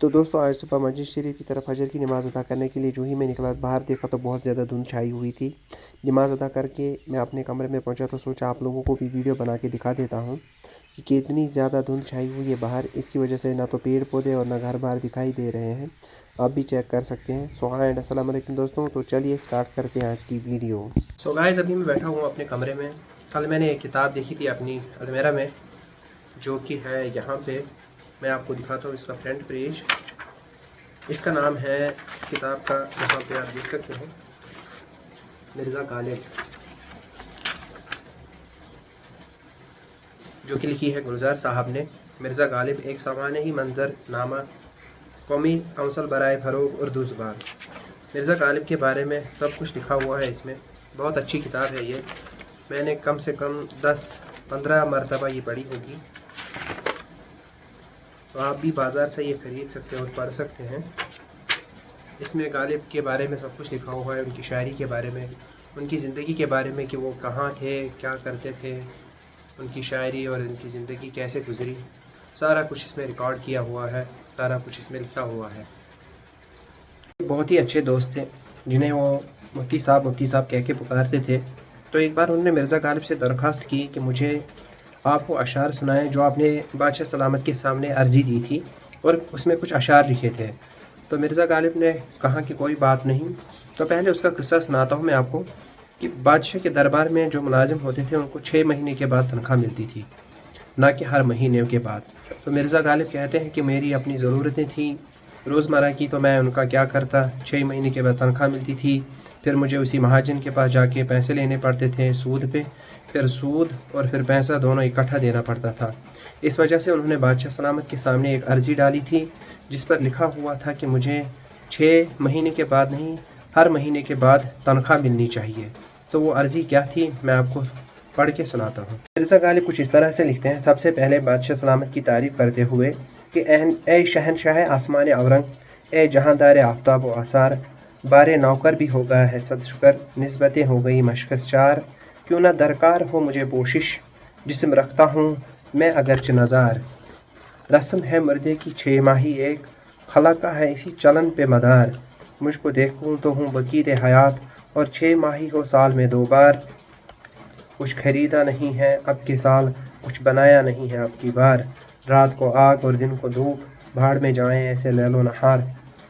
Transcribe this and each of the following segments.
تو دوستوں آج صبح مسجد شریف کی طرف فجر کی نماز ادا کرنے کے لیے جو ہی میں نکلا باہر دیکھا تو بہت زیادہ دھند چھائی ہوئی تھی۔ نماز ادا کر کے میں اپنے کمرے میں پہنچا تو سوچا آپ لوگوں کو بھی ویڈیو بنا کے دکھا دیتا ہوں کہ کتنی زیادہ دھند چھائی ہوئی ہے باہر۔ اس کی وجہ سے نہ تو پیڑ پودے اور نہ گھر باہر دکھائی دے رہے ہیں، آپ بھی چیک کر سکتے ہیں۔ اینڈ السلام علیکم دوستوں، تو چلیے سٹارٹ کرتے ہیں آج کی ویڈیو۔ گائز ابھی میں بیٹھا ہوں اپنے کمرے میں۔ کل میں نے ایک کتاب دیکھی تھی اپنی المیرا میں، جو کہ ہے یہاں پہ، میں آپ کو دکھاتا ہوں اس کا فرنٹ پیج۔ اس کا نام ہے، اس کتاب کا یہاں پہ آپ دیکھ سکتے ہیں، مرزا غالب، جو کہ لکھی ہے گلزار صاحب نے۔ مرزا غالب ایک سوانحی منظر نامہ، قومی کونسل برائے فروغ اردو زبان۔ مرزا غالب کے بارے میں سب کچھ لکھا ہوا ہے اس میں۔ بہت اچھی کتاب ہے یہ، میں نے کم سے کم 10-15 مرتبہ یہ پڑھی ہوگی، تو آپ بھی بازار سے یہ خرید سکتے ہیں اور پڑھ سکتے ہیں۔ اس میں غالب کے بارے میں سب کچھ لکھا ہوا ہے، ان کی شاعری کے بارے میں، ان کی زندگی کے بارے میں کہ وہ کہاں تھے، کیا کرتے تھے، ان کی شاعری اور ان کی زندگی کیسے گزری، سارا کچھ اس میں ریکارڈ کیا ہوا ہے، سارا کچھ اس میں لکھا ہوا ہے۔ بہت ہی اچھے دوست تھے جنہیں وہ مفتی صاحب کہہ کے پکارتے تھے۔ تو ایک بار انہوں نے مرزا غالب سے درخواست کی کہ مجھے آپ وہ اشعار سنائیں جو آپ نے بادشاہ سلامت کے سامنے عرضی دی تھی، اور اس میں کچھ اشعار لکھے تھے۔ تو مرزا غالب نے کہا کہ کوئی بات نہیں۔ تو پہلے اس کا قصہ سناتا ہوں میں آپ کو کہ بادشاہ کے دربار میں جو ملازم ہوتے تھے ان کو 6 مہینے کے بعد تنخواہ ملتی تھی، نہ کہ ہر مہینے کے بعد۔ تو مرزا غالب کہتے ہیں کہ میری اپنی ضرورتیں تھیں روزمرہ کی، تو میں ان کا کیا کرتا، 6 مہینے کے بعد تنخواہ ملتی تھی، پھر مجھے اسی مہاجن کے پاس جا کے پیسے لینے پڑتے تھے سود پہ، پھر سود اور پھر پیسہ دونوں اکٹھا دینا پڑتا تھا۔ اس وجہ سے انہوں نے بادشاہ سلامت کے سامنے ایک عرضی ڈالی تھی جس پر لکھا ہوا تھا کہ مجھے 6 مہینے کے بعد نہیں، ہر مہینے کے بعد تنخواہ ملنی چاہیے۔ تو وہ عرضی کیا تھی میں آپ کو پڑھ کے سناتا ہوں۔ مرزا غالب کچھ اس طرح سے لکھتے ہیں، سب سے پہلے بادشاہ سلامت کی تعریف کرتے ہوئے کہ اے شہنشاہ آسمان اورنگ، اے جہاں دار آفتاب و آثار، بارے نوکر بھی ہو گیا ہے صد شکر، نسبتیں ہو گئی مشکس چار، کیوں نہ درکار ہو مجھے پوشش، جسم رکھتا ہوں میں اگرچہ نظار، رسم ہے مردے کی 6 ماہی ایک، خلا کا ہے اسی چلن پہ مدار، مجھ کو دیکھوں تو ہوں بقیر حیات، اور 6 ماہی ہو سال میں 2 بار، کچھ خریدا نہیں ہے اب کے سال، کچھ بنایا نہیں ہے اب کی بار، رات کو آگ اور دن کو دھوپ، بھاڑ میں جائیں ایسے لیل و نہار،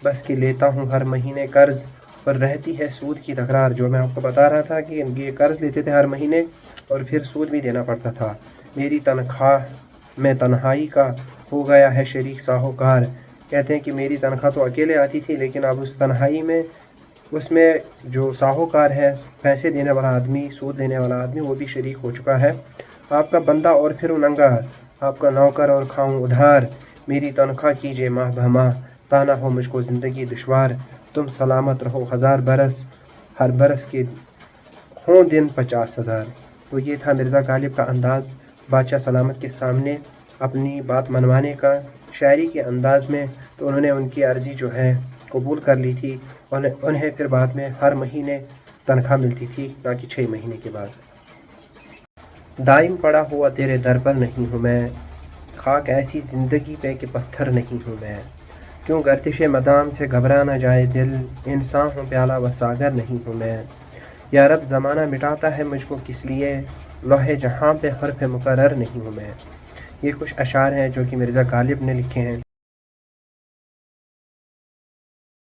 بس کہ لیتا ہوں ہر مہینے قرض، اور رہتی ہے سود کی تکرار۔ جو میں آپ کو بتا رہا تھا کہ یہ قرض لیتے تھے ہر مہینے اور پھر سود بھی دینا پڑتا تھا۔ میری تنخواہ میں تنہائی کا ہو گیا ہے شریک ساہوکار، کہتے ہیں کہ میری تنخواہ تو اکیلے آتی تھی، لیکن اب اس تنہائی میں، اس میں جو ساہوکار ہے، پیسے دینے والا آدمی، سود دینے والا آدمی، وہ بھی شریک ہو چکا ہے۔ آپ کا بندہ اور پھر ننگا، آپ کا نوکر اور کھاؤں ادھار، میری تنخواہ کیجئے ماہ بہ ماہ، تانا ہو مجھ کو زندگی دشوار، تم سلامت رہو 1000 برس، ہر برس کے ہوں دن 50,000۔ تو یہ تھا مرزا غالب کا انداز بادشاہ سلامت کے سامنے اپنی بات منوانے کا، شاعری کے انداز میں۔ تو انہوں نے ان کی عرضی جو ہے قبول کر لی تھی، انہیں پھر بعد میں ہر مہینے تنخواہ ملتی تھی، نہ کہ 6 مہینے کے بعد۔ دائم پڑا ہوا تیرے در پر نہیں ہوں میں، خاک ایسی زندگی پہ کہ پتھر نہیں ہوں میں، کیوں گردش مدام سے گھبرا نہ جائے دل، انسان ہوں پیالہ و ساغر نہیں ہوں میں، یا رب زمانہ مٹاتا ہے مجھ کو کس لیے، لوح جہاں پہ حرف مقرر نہیں ہوں میں۔ یہ کچھ اشعار ہیں جو کہ مرزا غالب نے لکھے ہیں۔